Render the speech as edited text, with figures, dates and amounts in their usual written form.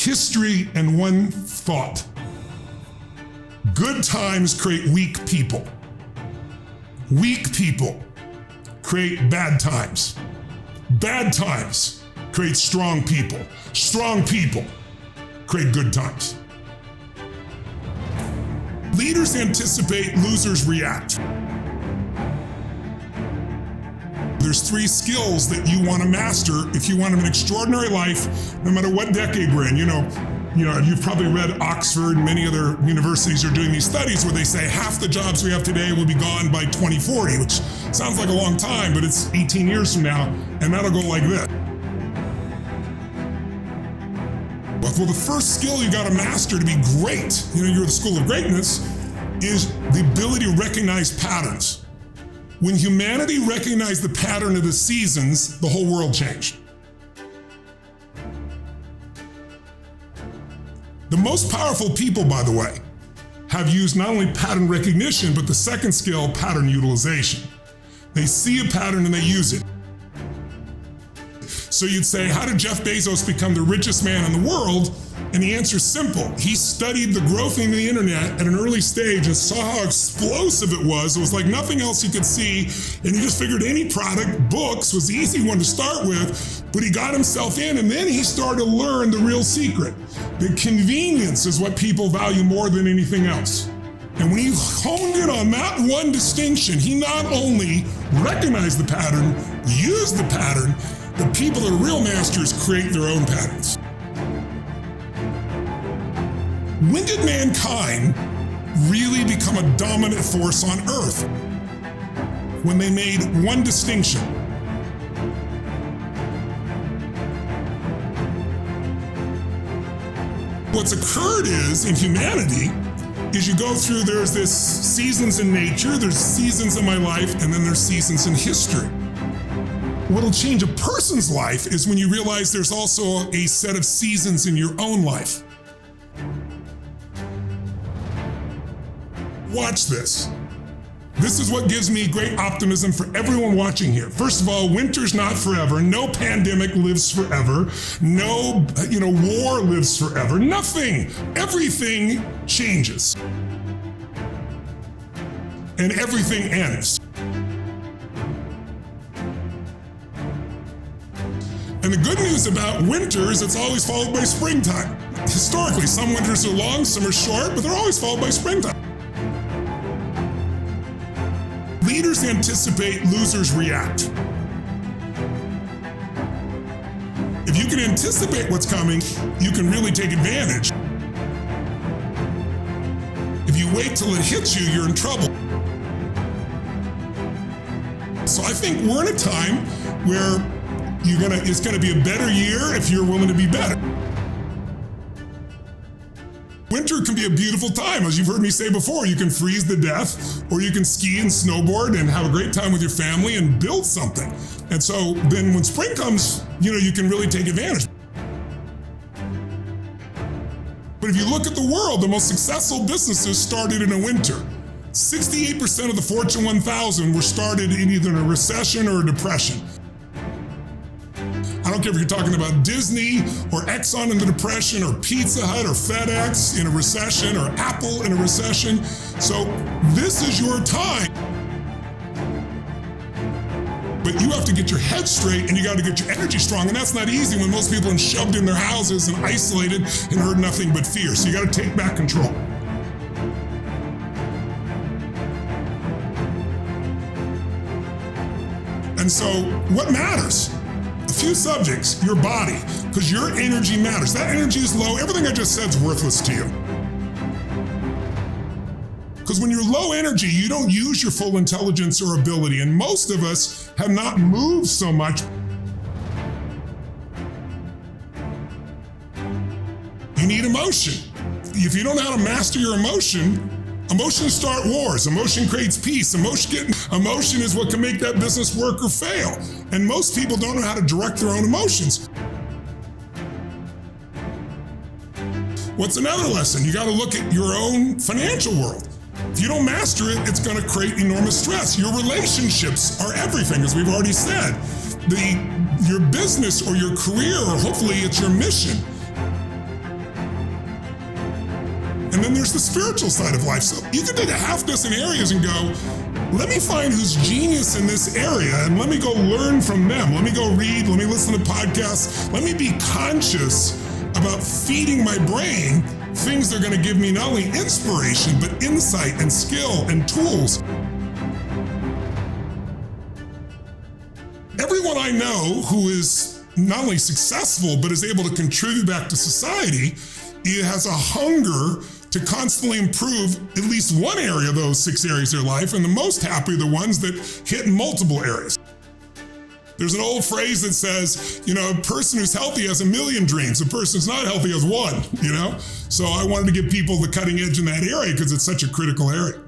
history and one thought. Good times create weak people. Weak people create bad times. Bad times create strong people. Strong people create good times. Leaders anticipate, losers react. There's 3 skills that you want to master if you want an extraordinary life, no matter what decade we're in. You've probably read Oxford and many other universities are doing these studies where they say half the jobs we have today will be gone by 2040, which sounds like a long time, but it's 18 years from now, and that'll go like this. Well, the first skill you got to master to be great, you're the school of greatness, is the ability to recognize patterns. When humanity recognized the pattern of the seasons, the whole world changed. The most powerful people, by the way, have used not only pattern recognition, but the second skill, pattern utilization. They see a pattern and they use it. So you'd say, how did Jeff Bezos become the richest man in the world? And the answer is simple. He studied the growth in the internet at an early stage and saw how explosive it was. It was like nothing else he could see. And he just figured any product, books, was the easy one to start with. But he got himself in, and then he started to learn the real secret. The convenience is what people value more than anything else. And when he honed in on that one distinction, he not only recognized the pattern, used the pattern, the people that are real masters create their own patterns. When did mankind really become a dominant force on Earth? When they made one distinction. What's occurred is, in humanity, is you go through, there's this seasons in nature, there's seasons in my life, and then there's seasons in history. What'll change a person's life is when you realize there's also a set of seasons in your own life. Watch this. This is what gives me great optimism for everyone watching here. First of all, winter's not forever. No pandemic lives forever. No, war lives forever. Nothing. Everything changes. And everything ends. And the good news about winter is it's always followed by springtime. Historically, some winters are long, some are short, but they're always followed by springtime. Leaders anticipate, losers react. If you can anticipate what's coming, you can really take advantage. If you wait till it hits you, you're in trouble. So I think we're in a time where it's gonna be a better year if you're willing to be better. Winter can be a beautiful time. As you've heard me say before, you can freeze to death, or you can ski and snowboard and have a great time with your family and build something. And so then when spring comes, you can really take advantage. But if you look at the world, the most successful businesses started in a winter. 68% of the Fortune 1000 were started in either a recession or a depression. I don't care if you're talking about Disney or Exxon in the Depression or Pizza Hut or FedEx in a recession or Apple in a recession. So this is your time. But you have to get your head straight and you got to get your energy strong. And that's not easy when most people are shoved in their houses and isolated and heard nothing but fear. So you got to take back control. And so what matters? A few subjects, your body, because your energy matters. That energy is low. Everything I just said is worthless to you. Because when you're low energy, you don't use your full intelligence or ability. And most of us have not moved so much. You need emotion. If you don't know how to master your emotions start wars. Emotion creates peace. Emotion is what can make that business work or fail. And most people don't know how to direct their own emotions. What's another lesson? You got to look at your own financial world. If you don't master it, it's going to create enormous stress. Your relationships are everything, as we've already said. Your business or your career, or hopefully it's your mission. And then there's the spiritual side of life. So you can take a half dozen areas and go, let me find who's genius in this area and let me go learn from them. Let me go read, let me listen to podcasts. Let me be conscious about feeding my brain things that are going to give me not only inspiration, but insight and skill and tools. Everyone I know who is not only successful, but is able to contribute back to society, it has a hunger to constantly improve at least one area of those 6 areas of their life, and the most happy are the ones that hit in multiple areas. There's an old phrase that says, a person who's healthy has 1,000,000 dreams. A person who's not healthy has one, So I wanted to give people the cutting edge in that area because it's such a critical area.